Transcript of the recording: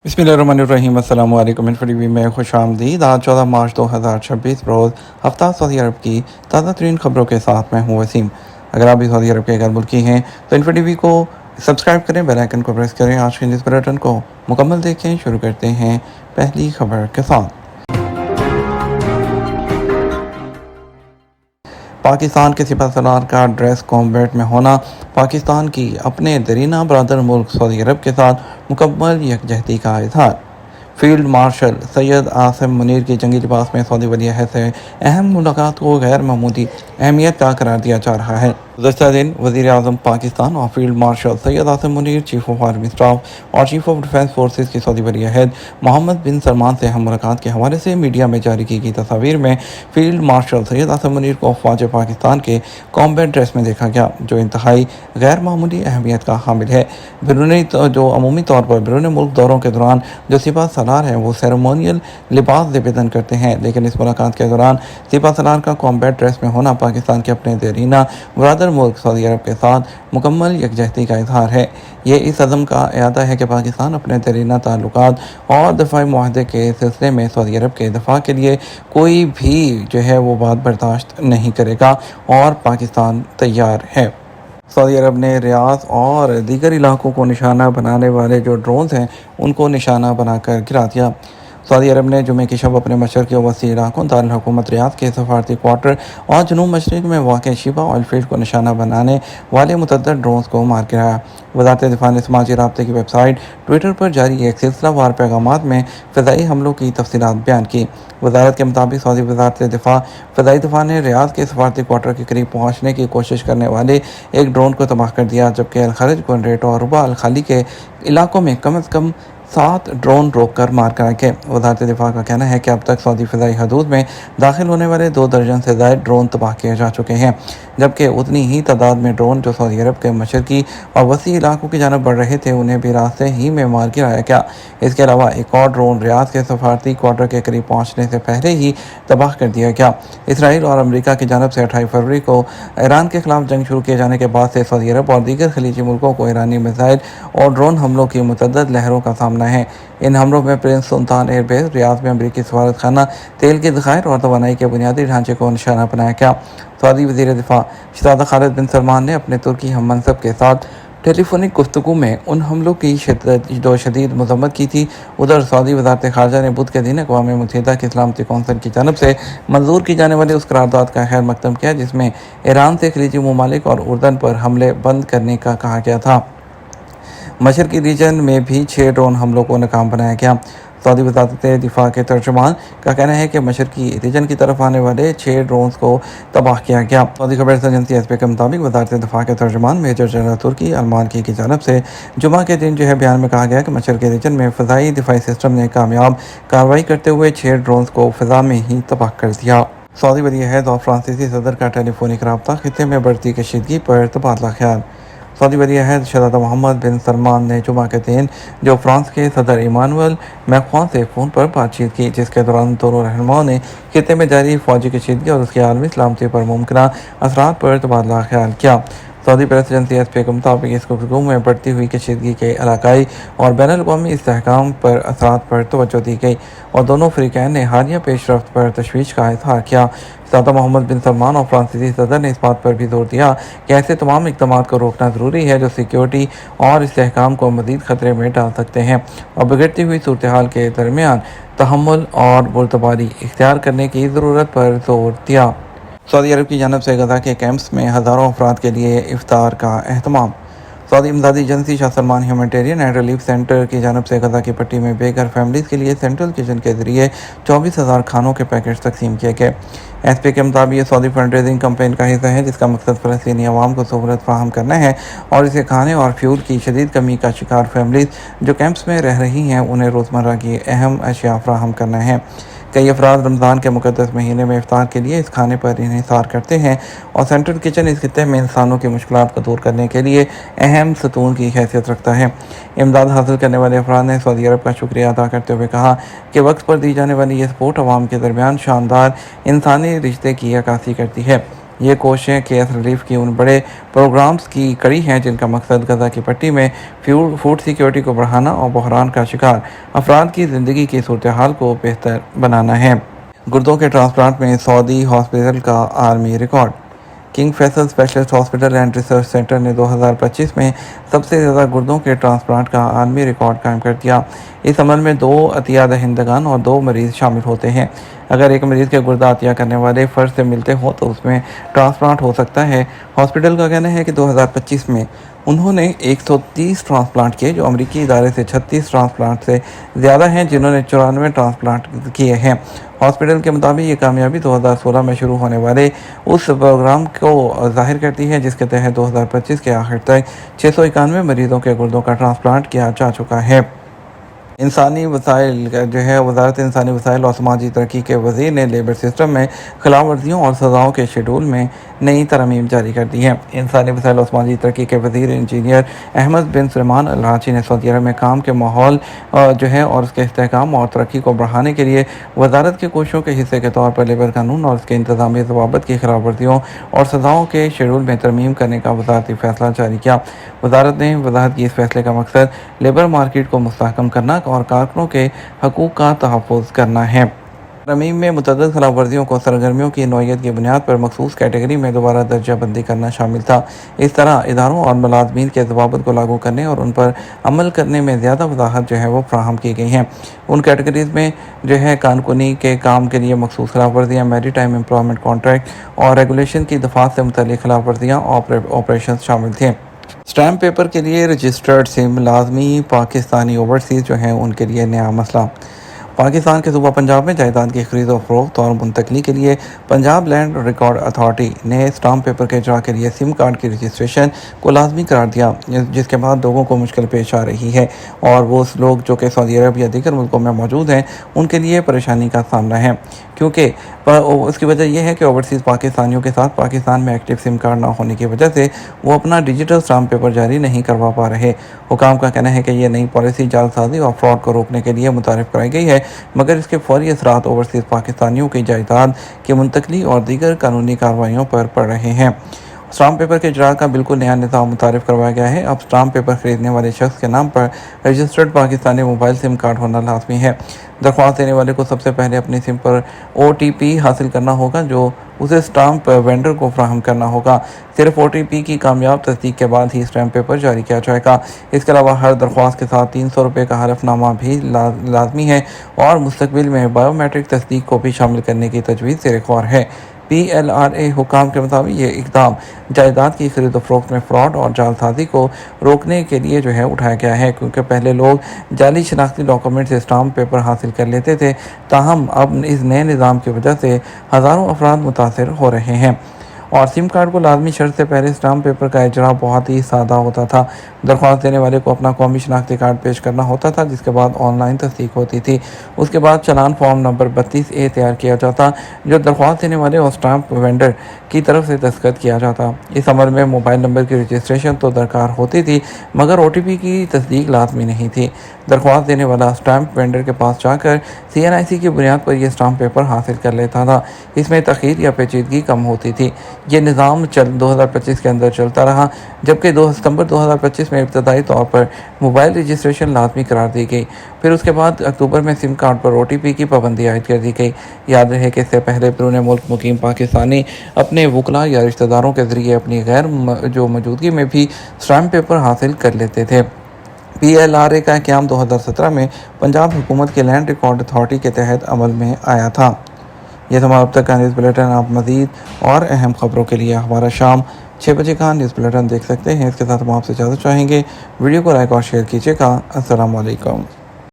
बिस्मिल्लाहिर्रहमानिर्रहीम। अस्सलाम वालेकुम। टीवी में खुश आमदीद। आज 14 मार्च 2026 रोज़ हफ्ता सऊदी अरब की ताज़ा तरीन खबरों के साथ मैं हूँ वसीम। अगर आप भी सऊदी अरब के गैर मुल्की हैं तो इन्फो टीवी को सब्सक्राइब करें, बेल आइकन को प्रेस करें। आज के न्यूज़ बुलेटिन को मुकम्मल देखें। शुरू करते हैं पहली खबर के साथ। पाकिस्तान के सिपह सलार का ड्रेस कॉम्बैट में होना पाकिस्तान की अपने दरीना बरादर मुल्क सऊदी अरब के साथ मुकम्मल यकजहती का इज़हार। फील्ड मार्शल सैयद आसिम मुनीर की जंगी लिबास में सऊदी वली अहद से अहम मुलाकात को गैर मामूली अहमियत का करार दिया जा रहा है। गुज़श्ता दिन वज़ीर आज़म पाकिस्तान और field marshal Syed Asim Munir, chief of army staff और चीफ ऑफ डिफेंस फोर्सेस की सऊदी वली अहद मोहम्मद बिन सलमान से अहम मुलाकात के हवाले से मीडिया में जारी की गई तस्वीर में फील्ड मार्शल सैयद आसिम मुनीर को फ़ौज पाकिस्तान के कॉम्बैट ड्रेस में देखा गया, जो इंतहाई गैर मामूली अहमियत का हामिल है। जो अमूमी तौर पर बैरून मुल्क दौरों के दौरान जो सिपह सलार हैं वो सेरेमोनियल लिबास लिबेदन करते हैं, लेकिन इस मुलाकात के दौरान सिपह सलार का कॉम्बैट ड्रेस में होना पाकिस्तान के अपने देरीना बरादर मुल्क सऊदी अरब के साथ मुकम्मल यकजहती का इजहार है। ये इस अज़म का अयादा है कि पाकिस्तान अपने देरीना ताल्लुकात और दफ़ाई मुआहदे के सिलसिले में सऊदी अरब के दफ़ा के लिए कोई भी जो है वो बात बर्दाश्त नहीं करेगा और पाकिस्तान तैयार है। सऊदी अरब ने रियाद और दीगर इलाकों को निशाना बनाने वाले जो ड्रोन्स हैं उनको निशाना बनाकर गिरा दिया। सऊदी अरब ने जुमे की शब अपने मशरक़ के वसी इलाकों दारुल हुकूमत रियाद के सफारती क्वार्टर और जनूब मशरक़ में वाक़ शिबा ऑयल फील्ड को निशाना बनाने वाले मुतअद्दिद ड्रोन्स को मार गिराया। वज़ारत दिफ़ा ने समाजी राब्ते की वेबसाइट ट्विटर पर जारी एक सिलसिलावार पैगामात में फ़िज़ाई हमलों की तफ़सीलात बयान की। वज़ारत के मुताबिक सऊदी वज़ारत दिफ़ा फ़िज़ाई दिफ़ा ने रियाद के सफारती क्वार्टर के करीब पहुँचने की कोशिश करने वाले एक ड्रोन को तबाह कर दिया, जबकि अल-खरज, गुनरेट और रुबा अल-खाली के इलाकों में कम अज़ कम 7 ड्रोन रोककर मार कराए गए। वज़ारत दिफ़ा का कहना है कि अब तक सऊदी फ़िज़ाई हदूद में दाखिल होने वाले 2 दर्जन से ज़ायद ड्रोन तबाह किए जा चुके हैं, जबकि उतनी ही तादाद में ड्रोन जो सऊदी अरब के मशरकी और वसी इलाकों की जानब बढ़ रहे थे उन्हें भी रास्ते ही में मार गिराया गया। इसके अलावा एक और ड्रोन रियाद के सफारती क्वार्टर के करीब पहुँचने से पहले ही तबाह कर दिया गया। इसराइल और अमरीका की जानब से 28 फरवरी को ईरान के खिलाफ जंग शुरू किए जाने के बाद से सऊदी अरब और दीगर खलीजी मुल्कों को ईरानी मिसाइल और ड्रोन हमलों की मुतअद्दिद लहरों का सामना है। इन हमलों में प्रिंस सुल्तान एयरबेस, रियाद में अमरीकी सफारत खाना, तेल के ज़खायर और तवानाई के बुनियादी ढांचे को निशाना बनाया गया। सऊदी वज़ीर दिफ़ा शहज़ादा खालिद बिन सलमान ने अपने तुर्की हम मनसब के साथ टेलीफोनिक गुफ्तगू में उन हमलों की शदीद मज़म्मत की थी। उधर सऊदी वज़ारत ख़ारजा ने बुध के दिन अक़वाम मुत्तहिदा की सलामती कौंसिल की जानब से मंजूर की जाने वाली उस करारदाद का खैर मकदम किया जिसमें ईरान से खलीजी ममालिक और उर्दन पर हमले बंद करने का कहा गया था। मशरक़ी रीजन में भी 6 ड्रोन हमलों को नाकाम बनाया गया। सऊदी वज़ारत दिफ़ा के तर्जुमान का कहना है कि मशरक़ी रीजन की तरफ आने वाले 6 ड्रोन्स को तबाह किया गया। सऊदी खबर एजेंसी एसपी के मुताबिक वज़ारत दिफ़ा के तर्जुमान मेजर जनरल तुर्की अलमानकी की जानब से जुमा के दिन जो है बयान में कहा गया कि मशरक़ी रीजन में फ़िज़ाई दिफ़ाई सिस्टम ने कामयाब कार्रवाई करते हुए 6 ड्रोन्स को फ़िज़ा में ही तबाह कर दिया। सऊदी वली अहद और फ्रांसीसी सदर का टेलीफोनिक रब्ता खित्ते में बढ़ती कशीदगी पर तबादला ख्याल। सऊदी वली अहद शहज़ादा मोहम्मद बिन सलमान ने जुमा के दिन जो फ्रांस के सदर इमानुएल मैक्रों से फ़ोन पर बातचीत की, जिसके दौरान दोनों रहनुमाओं ने खित्ते में जारी फ़ौजी कशीदगी और उसकी आलमी सलामती पर मुमकिन असरात पर तबादला ख्याल किया। सऊदी प्रेस एजेंसी एसपी के मुताबिक इस गुफ्तगू में बढ़ती हुई कशीदगी के इलाकाई और बैनुल-अक़वामी इस्तेहकाम पर असरात पर तवज्जो दी गई और दोनों फ़रीक़ैन ने हालिया पेशरफ्त पर तशवीश का इज़हार किया। शहज़ादा मोहम्मद बिन सलमान और फ्रांसीसी सदर ने इस बात पर भी जोर दिया कि ऐसे तमाम इक़दाम को रोकना ज़रूरी है जो सिक्योरिटी और इस्तेहकाम को मज़ीद ख़तरे में डाल सकते हैं और बिगड़ती हुई सूरत हाल के दरमियान तहम्मुल और बुर्दबारी इख्तियार करने की ज़रूरत पर जोर दिया। सऊदी अरब की जानब से गज़ा के कैंप्स में हज़ारों अफराद के लिए इफ्तार का अहतमाम। सऊदी इमदादी agency Shah Salman humanitarian and relief centre की जानब से गज़ा की पट्टी में बेघर फैमिलीज़ के लिए सेंट्रल किचन के ज़रिए 24,000 खानों के पैकेट्स तकसीम किए गए। एसपी के मुताबिक ये सऊदी फंड रेजिंग कैंपेन का हिस्सा है जिसका मकसद फ़लस्तीनी अवाम को सहूलत फराहम करना है और इसे खाने और फ्यूल की शदीद कमी का शिकार फैमिलीज़ जो कैंप्स में रह रही हैं उन्हें रोज़मर्रा की अहम अशिया फराहम करना है। कई अफराद रमज़ान के मुक़द्दस महीने में इफ्तार के लिए इस खाने पर इन्हिसार करते हैं और सेंट्रल किचन इस खित्ते में इंसानों की मुश्किलात को दूर करने के लिए अहम सतून की हैसियत रखता है। इमदाद हासिल करने वाले अफराद ने सऊदी अरब का शुक्रिया अदा करते हुए कहा कि वक्त पर दी जाने वाली ये सपोर्ट अवाम के दरमियान शानदार इंसानी रिश्ते की अक्कासी करती है। یہ کوششیں کیس ریلیف کی ان بڑے پروگرامز کی کڑی ہیں جن کا مقصد غزہ کی پٹی میں فوڈ سیکیورٹی کو بڑھانا اور بحران کا شکار افراد کی زندگی کی صورتحال کو بہتر بنانا ہے۔ گردوں کے ٹرانسپلانٹ میں سعودی ہاسپٹل کا عالمی record. King Faisal specialist hospital and research centre نے 2025 میں سب سے زیادہ گردوں کے ٹرانسپلانٹ کا عالمی ریکارڈ قائم کر دیا۔ اس عمل میں 2 عطیہ دہندگان اور 2 مریض شامل ہوتے ہیں۔ اگر ایک مریض کے گردہ عطیہ کرنے والے فرد سے ملتے ہوں تو اس میں ٹرانسپلانٹ ہو سکتا ہے۔ ہاسپٹل کا کہنا ہے کہ 2025 میں انہوں نے 130 ٹرانسپلانٹ کیے، جو امریکی ادارے سے 36 ٹرانسپلانٹ سے زیادہ ہیں جنہوں نے 94 ٹرانسپلانٹ کیے ہیں۔ ہاسپٹل کے مطابق یہ کامیابی 2016 میں شروع ہونے والے اس پروگرام کو ظاہر کرتی ہے جس کے تحت 2025 کے آخر تک 691 مریضوں کے گردوں کا ٹرانسپلانٹ کیا جا چکا ہے۔ انسانی وسائل وزارت انسانی وسائل اور سماجی ترقی کے وزیر نے لیبر سسٹم میں خلاف ورزیوں اور سزاؤں کے شیڈول میں نئی ترامیم جاری کر دی ہیں۔ انسانی وسائل اور سماجی ترقی کے وزیر انجینئر احمد بن سلیمان الراجی نے سعودی عرب میں کام کے ماحول اور اس کے استحکام اور ترقی کو بڑھانے کے لیے وزارت کی کوششوں کے حصے کے طور پر لیبر قانون اور اس کے انتظامی ضوابط کی خلاف ورزیوں اور سزاؤں کے شیڈول میں ترمیم کرنے کا وزارتی فیصلہ جاری کیا۔ وزارت نے وضاحت کی اس فیصلے کا مقصد لیبر مارکیٹ کو مستحکم کرنا اور کارکنوں کے حقوق کا تحفظ کرنا ہے۔ ترمیم میں متعدد خلاف ورزیوں کو سرگرمیوں کی نوعیت کی بنیاد پر مخصوص کیٹیگری میں دوبارہ درجہ بندی کرنا شامل تھا۔ اس طرح اداروں اور ملازمین کے ضوابط کو لاگو کرنے اور ان پر عمل کرنے میں زیادہ وضاحت وہ فراہم کی گئی ہیں۔ ان کیٹیگریز میں کانکنی کے کام کے لیے مخصوص خلاف ورزیاں، میری ٹائم امپلائمنٹ کانٹریکٹ اور ریگولیشن کی دفعات سے متعلق خلاف ورزیاں اور آپریشنز شامل تھے۔ اسٹیمپ پیپر کے لیے رجسٹرڈ سم لازمی پاکستانی اوورسیز ان کے لیے نیا مسئلہ۔ پاکستان کے صوبہ پنجاب میں جائیداد کی خرید و فروخت اور منتقلی کے لیے پنجاب لینڈ ریکارڈ اتھارٹی نے اسٹامپ پیپر کے اجرا کے لیے سم کارڈ کی رجسٹریشن کو لازمی قرار دیا، جس کے بعد لوگوں کو مشکل پیش آ رہی ہے اور وہ لوگ جو کہ سعودی عرب یا دیگر ملکوں میں موجود ہیں ان کے لیے پریشانی کا سامنا ہے، کیونکہ اس کی وجہ یہ ہے کہ اوورسیز پاکستانیوں کے ساتھ پاکستان میں ایکٹیو سم کارڈ نہ ہونے کی وجہ سے وہ اپنا ڈیجیٹل اسٹامپ پیپر جاری نہیں کروا پا رہے۔ حکام کا کہنا ہے کہ یہ نئی پالیسی جعل سازی اور فراڈ کو روکنے کے لیے متعارف کرائی گئی ہے، مگر اس کے فوری اثرات اوورسیز پاکستانیوں کی جائیداد کی منتقلی اور دیگر قانونی کارروائیوں پر پڑ رہے ہیں۔ اسٹامپ پیپر کے اجرا کا بالکل نیا نظام متعارف کروایا گیا ہے۔ اب اسٹامپ پیپر خریدنے والے شخص کے نام پر رجسٹرڈ پاکستانی موبائل سم کارڈ ہونا لازمی ہے۔ درخواست دینے والے کو سب سے پہلے اپنی سم پر OTP حاصل کرنا ہوگا، جو اسے اسٹامپ وینڈر کو فراہم کرنا ہوگا۔ صرف OTP کی کامیاب تصدیق کے بعد ہی اسٹامپ پیپر جاری کیا جائے گا۔ اس کے علاوہ ہر درخواست کے ساتھ 300 روپے کا حلف نامہ بھی لازمی ہے اور مستقبل میں بائیو میٹرک تصدیق کو بھی شامل کرنے کی تجویز زیر غور ہے۔ PLRA حکام کے مطابق یہ اقدام جائیداد کی خرید و فروخت میں فراڈ اور جعل سازی کو روکنے کے لیے اٹھایا گیا ہے، کیونکہ پہلے لوگ جعلی شناختی ڈاکومنٹ سے اسٹامپ پیپر حاصل کر لیتے تھے، تاہم اب اس نئے نظام کی وجہ سے ہزاروں افراد متاثر ہو رہے ہیں۔ اور سم کارڈ کو لازمی شرط سے پہلے اسٹامپ پیپر کا اجرا بہت ہی سادہ ہوتا تھا۔ درخواست دینے والے کو اپنا قومی شناختی کارڈ پیش کرنا ہوتا تھا، جس کے بعد آن لائن تصدیق ہوتی تھی۔ اس کے بعد چالان فارم نمبر 32A تیار کیا جاتا، جو درخواست دینے والے اور اسٹامپ وینڈر کی طرف سے دستخط کیا جاتا۔ اس عمل میں موبائل نمبر کی رجسٹریشن تو درکار ہوتی تھی، مگر OTP کی تصدیق لازمی نہیں تھی۔ درخواست دینے والا اسٹامپ وینڈر کے پاس جا کر CNIC کی بنیاد پر یہ اسٹامپ پیپر حاصل کر لیتا تھا۔ اس میں تاخیر یا پیچیدگی کم ہوتی تھی۔ یہ نظام 2025 کے اندر چلتا رہا، جبکہ 2 ستمبر 2025 میں ابتدائی طور پر موبائل رجسٹریشن لازمی قرار دی گئی۔ پھر اس کے بعد اکتوبر میں سم کارڈ پر OTP کی پابندی عائد کر دی گئی۔ یاد رہے کہ اس سے پہلے بیرون ملک مقیم پاکستانی اپنے وکلاء یا رشتہ داروں کے ذریعے اپنی غیر موجودگی میں بھی اسٹامپ پیپر حاصل کر لیتے تھے۔ PLRA کا قیام 2017 میں پنجاب حکومت کے لینڈ ریکارڈ اتھارٹی کے تحت عمل میں آیا تھا۔ یہ تمام اب تک کا نیوز بلیٹن۔ آپ مزید اور اہم خبروں کے لیے ہمارا شام 6 بجے کا نیوز بلیٹن دیکھ سکتے ہیں۔ اس کے ساتھ ہم آپ سے اجازت چاہیں گے۔ ویڈیو کو لائک اور شیئر کیجیے گا۔ السلام علیکم۔